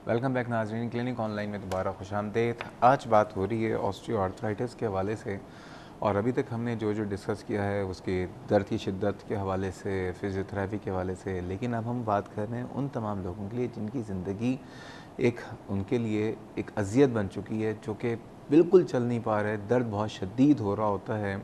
Welcome back नाजरीन, clinic online में दोबारा खुशामदीद। आज बात हो रही है ऑस्टियो आर्थराइटिस के हवाले से, और अभी तक हमने जो जो डिस्कस किया है उसके दर्द की शिद्दत के हवाले से, फ़िज़ियोथेरेपी के हवाले से, लेकिन अब हम बात कर रहे हैं उन तमाम लोगों के लिए जिनकी ज़िंदगी उनके लिए एक अजियत बन चुकी है, जो कि बिल्कुल चल नहीं पा रहे, दर्द बहुत शदीद हो रहा होता है।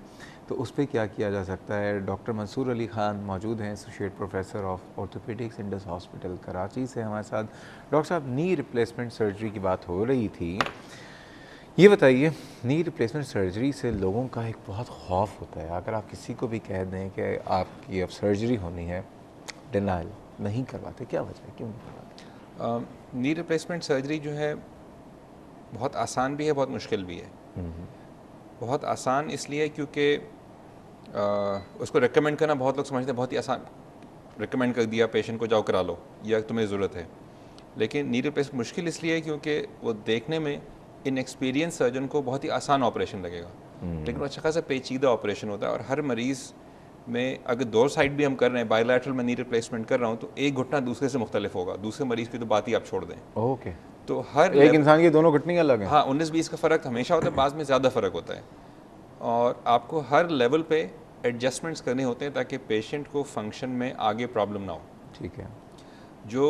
तो उस पर क्या किया जा सकता है? डॉक्टर मंसूर अली ख़ान मौजूद हैं, associate professor of orthopaedics Indus hospital Karachi से हमारे साथ। डॉक्टर साहब, नी रिप्लेसमेंट सर्जरी की बात हो रही थी, ये बताइए, नी रिप्लेसमेंट सर्जरी से लोगों का एक बहुत खौफ होता है। अगर आप किसी को भी कह दें कि आपकी अब सर्जरी होनी है, डिनाइल नहीं करवाते, क्या वजह है, क्यों नहीं करवाते? नी रिप्लेसमेंट सर्जरी जो है बहुत आसान भी है, बहुत मुश्किल भी है। बहुत आसान इसलिए क्योंकि उसको रेकमेंड करना बहुत लोग समझते हैं बहुत ही आसान, रेकमेंड कर दिया पेशेंट को, जाओ करा लो या तुम्हें ज़रूरत है। लेकिन नी रिप्लेस मुश्किल इसलिए है क्योंकि वो देखने में इनएक्सपीरियंस सर्जन को बहुत ही आसान ऑपरेशन लगेगा, लेकिन वो अच्छा खासा पेचीदा ऑपरेशन होता है। और हर मरीज़ में अगर दो साइड भी हम कर रहे हैं, बायलैटरल में नी रिप्लेसमेंट कर रहा हूँ, तो एक घुटना दूसरे से मुख्तलिफ होगा, दूसरे मरीज़ की तो बात ही आप छोड़ दें। ओके, तो हर एक इंसान की दोनों घुटने अलग हैं? हाँ, 19-20 का फ़र्क हमेशा होता है, बाद में ज़्यादा फ़र्क होता है। और आपको हर लेवल पे एडजस्टमेंट्स करने होते हैं ताकि पेशेंट को फंक्शन में आगे प्रॉब्लम ना हो। ठीक है। जो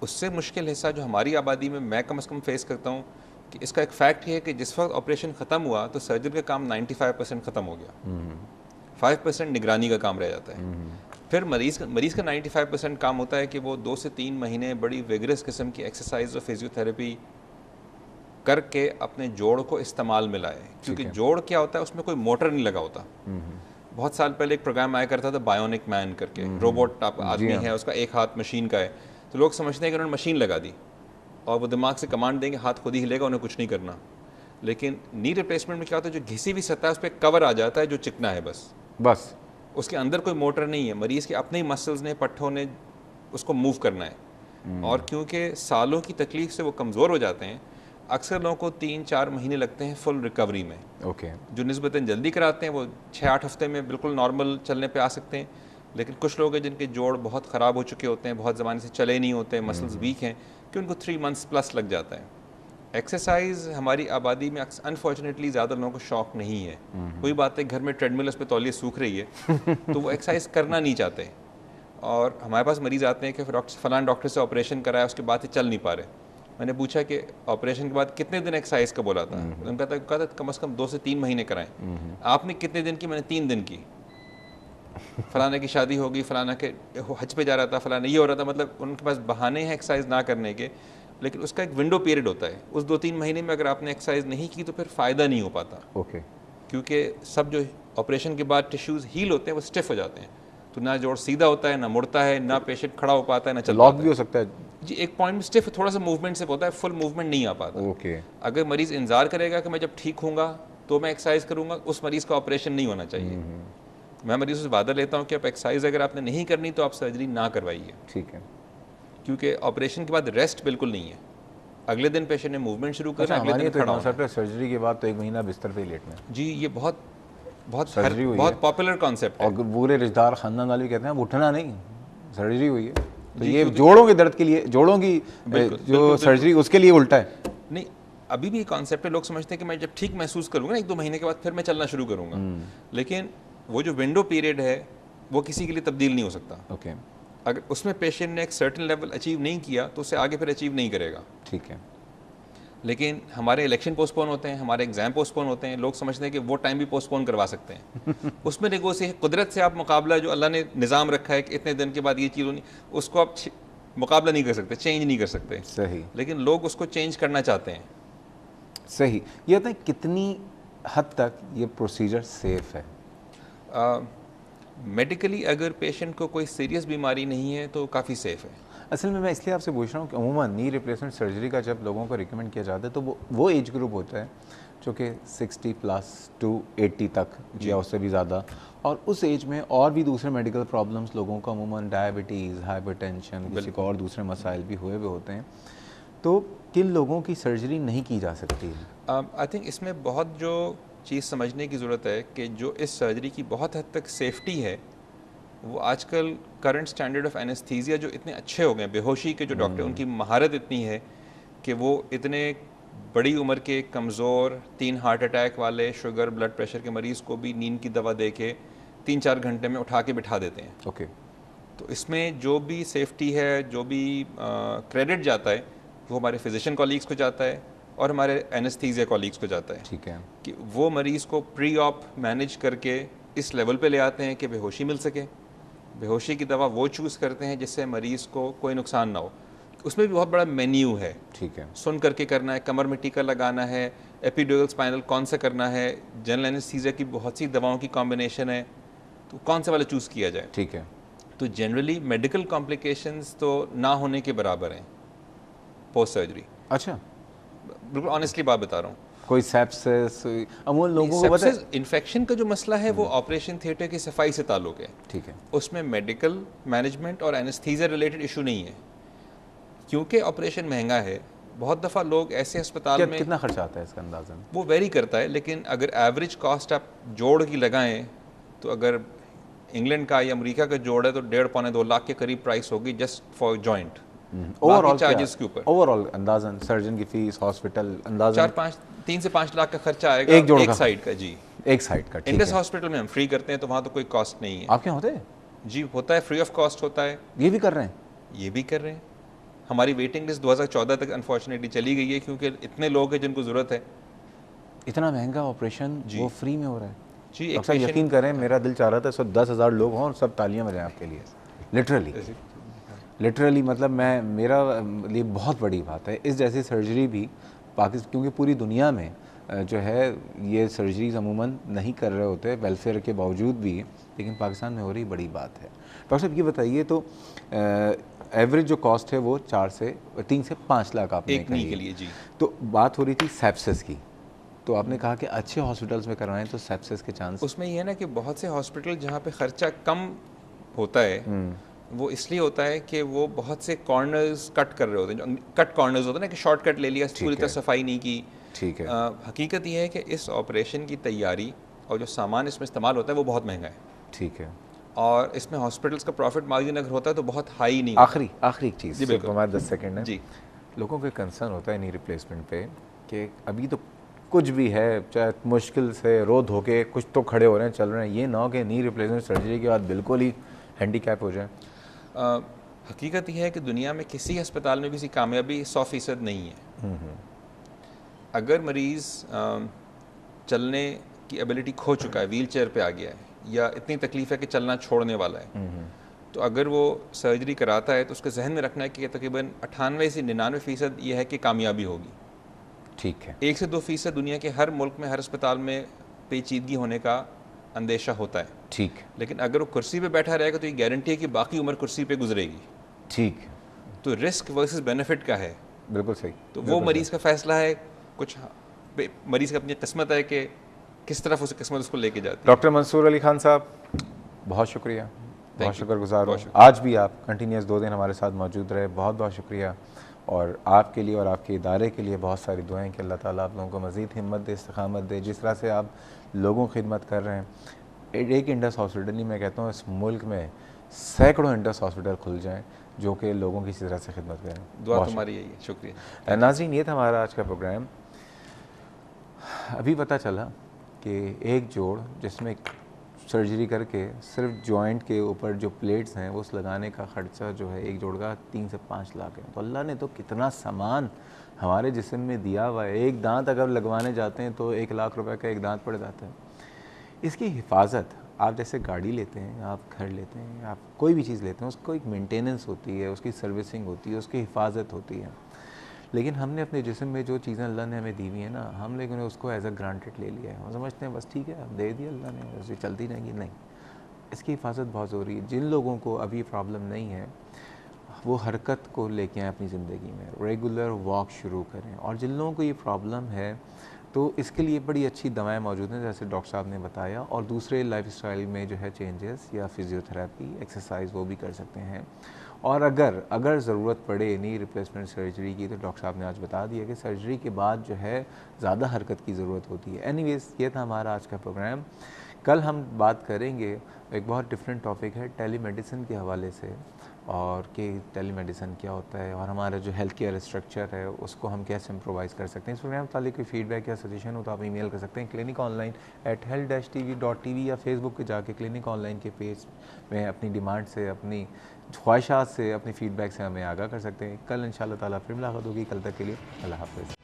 उससे मुश्किल हिस्सा जो हमारी आबादी में मैं कम से कम फेस करता हूँ कि इसका एक फैक्ट ये है कि जिस वक्त ऑपरेशन ख़त्म हुआ तो सर्जरी का काम 95% ख़त्म हो गया, 5% निगरानी का काम रह जाता है। फिर मरीज़ का 95% काम होता है कि वो 2 से 3 महीने बड़ी विगरस किस्म की एक्सरसाइज और फिजियोथेरेपी करके अपने जोड़ को इस्तेमाल में लाए, क्योंकि जोड़ क्या होता है, उसमें कोई मोटर नहीं लगा होता। बहुत साल पहले एक प्रोग्राम आया करता था बायोनिक मैन करके, रोबोट टाइप आदमी है, उसका एक हाथ मशीन का है, तो लोग समझते हैं कि उन्होंने मशीन लगा दी और वो दिमाग से कमांड देंगे, हाथ खुद ही हिलेगा, उन्हें कुछ नहीं करना। लेकिन नी रिप्लेसमेंट में क्या होता है, जो घिसी हुई सतह है उस पर कवर आ जाता है जो चिकना है, बस उसके अंदर कोई मोटर नहीं है, मरीज़ के अपने ही मसल्स ने, पट्ठों ने उसको मूव करना है। और क्योंकि सालों की तकलीफ से वो कमज़ोर हो जाते हैं, अक्सर लोगों को 3-4 महीने लगते हैं फुल रिकवरी में। जो निस्बतन जल्दी कराते हैं वो 6-8 हफ्ते में बिल्कुल नॉर्मल चलने पे आ सकते हैं। लेकिन कुछ लोग हैं जिनके जोड़ बहुत ख़राब हो चुके होते हैं, बहुत ज़माने से चले नहीं होते, मसल्स वीक हैं, कि उनको 3 मंथ्स प्लस लग जाता है। एक्सरसाइज हमारी आबादी में अनफॉर्चुनेटली ज़्यादा लोगों को शौक़ नहीं है। कोई बात है, घर में ट्रेडमिल उस पर तौलिए सूख रही है तो वो एक्सरसाइज करना नहीं चाहते। और हमारे पास मरीज़ आते हैं कि फ़लान डॉक्टर से ऑपरेशन कराया, उसके बाद चल नहीं पा रहे। मैंने पूछा कि ऑपरेशन के बाद कितने दिन एक्सरसाइज का बोला था, उनका कहता कम से कम 2 से 3 महीने कराएं। आपने कितने दिन की? मैंने 3 दिन की। फलाने की शादी होगी, फलाना के हज पे जा रहा था, फलाना ये हो रहा था। मतलब उनके पास बहाने हैं एक्सरसाइज ना करने के, लेकिन उसका एक विंडो पीरियड होता है। उस 2-3 महीने में अगर आपने एक्सरसाइज नहीं की तो फिर फ़ायदा नहीं हो पाता। क्योंकि सब जो ऑपरेशन के बाद टिश्यूज़ हील होते हैं वो स्टिफ हो जाते हैं, तो ना जोड़ सीधा होता है, ना मुड़ता है, ना पेशेंट खड़ा हो पाता है, ना चल लॉक भी हो सकता है जी। एक पॉइंट में स्टिफ, थोड़ा सा मूवमेंट से होता है, फुल मूवमेंट नहीं आ पाता। अगर मरीज़ इंतजार करेगा कि मैं जब ठीक होऊंगा तो मैं एक्सरसाइज करूंगा, उस मरीज़ का ऑपरेशन नहीं होना चाहिए। मैं मरीज़ से वादा लेता हूं कि आप एक्सरसाइज अगर आपने नहीं करनी तो आप सर्जरी ना करवाइए। ठीक है। क्योंकि ऑपरेशन के बाद रेस्ट बिल्कुल नहीं है, अगले दिन पेशेंट ने मूवमेंट शुरू करना, अगले दिन खड़ा होना। सर्जरी के बाद तो 1 महीना बिस्तर पे ही लेटना है जी। ये बहुत बहुत पॉपुलर कॉन्सेप्ट है, और पूरे रिश्तेदार खानदान वाले भी कहते हैं उठना नहीं, सर्जरी हुई है। तो ये जोड़ों के दर्द के लिए, जोड़ों की जो सर्जरी उसके लिए उल्टा है। नहीं, अभी भी कॉन्सेप्ट है, लोग समझते हैं कि मैं जब ठीक महसूस करूंगा, 1-2 महीने के बाद फिर मैं चलना शुरू करूंगा। लेकिन वो जो विंडो पीरियड है वो किसी के लिए तब्दील नहीं हो सकता। अगर उसमें पेशेंट ने एक सर्टेन लेवल अचीव नहीं किया तो उसे आगे फिर अचीव नहीं करेगा। ठीक है। लेकिन हमारे इलेक्शन पोस्टपोन होते हैं, हमारे एग्जाम पोस्टपोन होते हैं, लोग समझते हैं कि वो टाइम भी पोस्टपोन करवा सकते हैं। उसमें नेगोशिएशन, कुदरत से आप मुकाबला, जो अल्लाह ने निज़ाम रखा है कि इतने दिन के बाद ये चीज़ होनी, उसको आप मुकाबला नहीं कर सकते, चेंज नहीं कर सकते। सही। लेकिन लोग उसको चेंज करना चाहते हैं। सही। ये बताएं कितनी हद तक ये प्रोसीजर सेफ है? मेडिकली अगर पेशेंट को कोई सीरियस बीमारी नहीं है तो काफ़ी सेफ़ है। असल में मैं इसलिए आपसे पूछ रहा हूँ कि अमूमन नी रिप्लेसमेंट सर्जरी का जब लोगों को रिकमेंड किया जाता है तो वो एज ग्रुप होता है जो कि 60+ टू 80 तक या उससे भी ज़्यादा, और उस एज में और भी दूसरे मेडिकल प्रॉब्लम्स लोगों को, अमूमन डायबिटीज़, हाइपरटेंशन, किसी को और दूसरे मसाइल भी हुए होते हैं। तो किन लोगों की सर्जरी नहीं की जा सकती है? आई थिंक इसमें बहुत जो चीज़ समझने की ज़रूरत है कि जो इस सर्जरी की बहुत हद तक सेफ्टी है, वो आजकल करंट स्टैंडर्ड ऑफ एनेस्थीसिया जो इतने अच्छे हो गए, बेहोशी के जो डॉक्टर, उनकी महारत इतनी है कि वो इतने बड़ी उम्र के कमज़ोर 3 हार्ट अटैक वाले शुगर ब्लड प्रेशर के मरीज़ को भी नींद की दवा दे के 3-4 घंटे में उठा के बिठा देते हैं। ओके। तो इसमें जो भी सेफ्टी है, जो भी क्रेडिट जाता है, वो हमारे फिजिशियन कॉलीग्स को जाता है और हमारे एनेस्थीसिया कॉलीग्स को जाता है। ठीक है। कि वो मरीज़ को प्री ऑप मैनेज करके इस लेवल पे ले आते हैं कि बेहोशी मिल सके। बेहोशी की दवा वो चूज़ करते हैं जिससे मरीज़ को कोई नुकसान ना हो। उसमें भी बहुत बड़ा मेन्यू है। ठीक है। सुन करके करना है, कमर में टीका लगाना है, एपिड्यूरल स्पाइनल कौन सा करना है, जनरल एनेस्थीसिया की बहुत सी दवाओं की कॉम्बिनेशन है, तो कौन सा वाला चूज़ किया जाए। ठीक है। तो जनरली मेडिकल कॉम्प्लिकेशंस तो ना होने के बराबर हैं पोस्ट सर्जरी। अच्छा, बिल्कुल ऑनेस्टली बात बता रहा हूँ। कोई सेप्सिस अमूल लोगों को पता है? इन्फेक्शन का जो मसला है वो ऑपरेशन थिएटर की सफाई से ताल्लुक है। ठीक है। उसमें मेडिकल मैनेजमेंट और एनेस्थीसिया रिलेटेड इशू नहीं है, क्योंकि ऑपरेशन महंगा है। बहुत दफ़ा लोग ऐसे अस्पताल में, कितना खर्चा आता है इसका अंदाज़ा? वो वेरी करता है, लेकिन अगर एवरेज कॉस्ट आप जोड़ की लगाएं तो अगर इंग्लैंड का या अमेरिका का जोड़ है तो 1.5-2 लाख के करीब प्राइस होगी just for joint. Overall charges के ऊपर ओवरऑल अंदाजन सर्जन की फीस, हॉस्पिटल अंदाजन 3 से 5 लाख का खर्चा आएगा एक जोड़ का? साइड का। जी, एक साइड का। ठीक इंडस है। हॉस्पिटल में हम फ्री करते हैं, तो वहाँ तो कोई कॉस्ट नहीं है। आपके यहाँ होते हैं? जी होता है, फ्री ऑफ कॉस्ट होता है। ये भी कर रहे हैं? ये भी कर रहे हैं। हमारी वेटिंग लिस्ट 2014 तक अनफॉर्चुनेटली चली गई है, क्योंकि इतने लोग हैं जिनको ज़रूरत है। इतना महंगा ऑपरेशन वो फ्री में हो रहा है? जी, डॉक्टर साहब यकीन करें, मेरा दिल चाह रहा था सब 10,000 लोग हों और सब तालियां बजाएं आपके लिए। लिटरली मतलब मेरा लिए बहुत बड़ी बात है। इस जैसी सर्जरी भी पाकिस्तान, क्योंकि पूरी दुनिया में जो है ये सर्जरीज अमूमन नहीं कर रहे होते वेलफेयर के बावजूद भी, लेकिन पाकिस्तान में हो रही बड़ी बात है। डॉक्टर साहब ये बताइए, तो एवरेज जो कॉस्ट है वो 3 से 5 लाख आपने एक नी के लिए। जी, तो बात हो रही थी सेप्सिस की, तो आपने कहा कि अच्छे हॉस्पिटल्स में करवाएं तो सेप्सिस के चांस। उसमें ये है ना कि बहुत से हॉस्पिटल जहाँ पे खर्चा कम होता है वो इसलिए होता है कि वो बहुत से कॉर्नर्स कट कर रहे होते हैं, जो कट कॉर्नर्स होते हैं ना, कि शॉर्टकट ले लिया, पूरी तरह सफाई नहीं की। ठीक है। हकीकत ये है कि इस ऑपरेशन की तैयारी और जो सामान इसमें इस्तेमाल होता है वो बहुत महंगा है। ठीक है। और इसमें हॉस्पिटल्स का प्रॉफिट मार्जिन अगर होता है तो बहुत हाई नहीं। आखिरी एक चीज़, जी बिल्कुल, हमारे 10 सेकंड है। जी, लोगों का कंसर्न होता है नी रिप्लेसमेंट पे कि अभी तो कुछ भी है, चाहे मुश्किल से रो धो के कुछ तो खड़े हो रहे हैं, चल रहे हैं, ये ना हो कि नी रिप्लेसमेंट सर्जरी के बाद बिल्कुल ही हैंडीकैप हो जाए। हकीकत यह है कि दुनिया में किसी अस्पताल में भी इसकी कामयाबी 100% नहीं है। अगर मरीज़ चलने की एबिलिटी खो चुका है, व्हील चेयर पर आ गया है, या इतनी तकलीफ है कि चलना छोड़ने वाला है, तो अगर वो सर्जरी कराता है तो उसके जहन में रखना है कि तकरीबन 98 से 99% ये है कि कामयाबी होगी। ठीक है। 1 से 2% दुनिया के हर मुल्क में, हर अस्पताल में पेचीदगी होने का अंदेशा होता है। ठीक। लेकिन अगर वो कुर्सी पे बैठा रहेगा तो ये गारंटी है कि बाकी उम्र कुर्सी पे गुजरेगी। ठीक। तो रिस्क वर्सेस बेनिफिट का है। बिल्कुल सही। तो वो मरीज़ का फैसला है, कुछ मरीज़ की अपनी किस्मत है कि किस तरफ उसे किस्मत उसको लेके जाती है। डॉक्टर मंसूर अली खान साहब, बहुत शुक्रिया, बहुत शुक्रगुजार हूँ। आज भी आप कंटिन्यूस 2 दिन हमारे साथ मौजूद रहे, बहुत बहुत शुक्रिया। और आपके लिए और आपके इदारे के लिए बहुत सारी दुआएं कि अल्लाह ताला आप लोगों को मज़ीद हिम्मत दे, इस्तिक़ामत दे। जिस तरह से आप लोगों की खिदमत कर रहे हैं, एक इंडस हॉस्पिटल नहीं, मैं कहता हूँ इस मुल्क में सैकड़ों इंडस हॉस्पिटल खुल जाएं जो कि लोगों की इसी तरह से खिदमत करें। दुआ तुम्हारी यही है। शुक्रिया नाज़रीन, ये था हमारा आज का प्रोग्राम। अभी पता चला कि एक जोड़ जिसमें सर्जरी करके सिर्फ जॉइंट के ऊपर जो प्लेट्स हैं उस लगाने का ख़र्चा जो है एक जोड़ का 3 से 5 लाख है। तो अल्लाह ने तो कितना सामान हमारे जिस्म में दिया हुआ है। एक दांत अगर लगवाने जाते हैं तो 1 लाख रुपए का एक दांत पड़ जाता है। इसकी हिफाजत, आप जैसे गाड़ी लेते हैं, आप घर लेते हैं, आप कोई भी चीज़ लेते हैं, उसको एक मेंटेनेंस होती है, उसकी सर्विसिंग होती है, उसकी हिफाजत होती है। लेकिन हमने अपने जिस्म में जो चीज़ें अल्लाह ने हमें दी हुई है ना, हम लेकिन उसको एज अ ग्रांटेड ले लिया है। हम समझते हैं बस ठीक है, अब दे दिया अल्लाह ने, ऐसे चलती रहेंगी। नहीं, इसकी हिफाजत बहुत ज़रूरी है। जिन लोगों को अभी प्रॉब्लम नहीं है वो हरकत को लेके आएँ अपनी ज़िंदगी में, रेगुलर वॉक शुरू करें। और जिन लोगों को ये प्रॉब्लम है तो इसके लिए बड़ी अच्छी दवाएं मौजूद हैं, जैसे डॉक्टर साहब ने बताया। और दूसरे लाइफस्टाइल में जो है चेंजेस या फिज़ियोथेरेपी, एक्सरसाइज वो भी कर सकते हैं। और अगर ज़रूरत पड़े नी रिप्लेसमेंट सर्जरी की, तो डॉक्टर साहब ने आज बता दिया कि सर्जरी के बाद जो है ज़्यादा हरकत की ज़रूरत होती है। एनीवेज़, ये था हमारा आज का प्रोग्राम। कल हम बात करेंगे, एक बहुत डिफरेंट टॉपिक है टेलीमेडिसिन के हवाले से। और कि टेलीमेडिसन क्या होता है और हमारा जो हेल्थ केयर स्ट्रक्चर है उसको हम कैसे इम्प्रोवाइज़ कर सकते हैं। इस प्रोग्राम वाले कोई फीडबैक या सजेशन हो तो आप ईमेल कर सकते हैं cliniconline@health-tv.tv या फेसबुक पे जाके क्लिनिक ऑनलाइन के पेज में अपनी डिमांड से, अपनी ख्वाहिशात से, अपनी फ़ीडबैक से हमें आगाह कर सकते हैं। कल इंशाल्लाह ताला फिर मुलाकात होगी। कल तक के लिए अल्लाह हाफ़िज़।